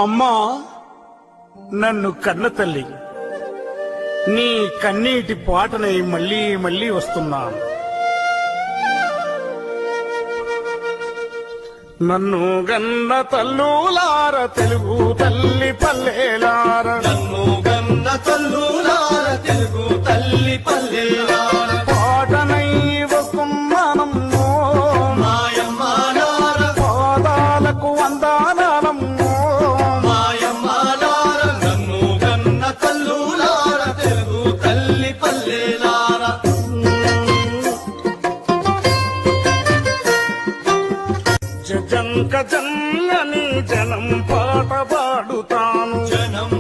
అమ్మా, నన్ను కన్న తల్లి, నీ కన్నీటి పాటనై మళ్ళీ మళ్ళీ వస్తున్నాను. నన్ను గన్న తల్లులార, తెలుగు తల్లి పల్లెలార, నన్ను గన్న తల్లులార, తెలుగు తల్లి పల్లెలార, పాటనై వస్తున్నానమ్మో మాయమ్మలార, పాదాలకు వందనాలమ్మో మాయమ్మలార. నన్ను గన్న తల్లులార, తెలుగు తల్లి పల్లెలార, జంక జన్నని జనం పాట పాడుతాను, జనం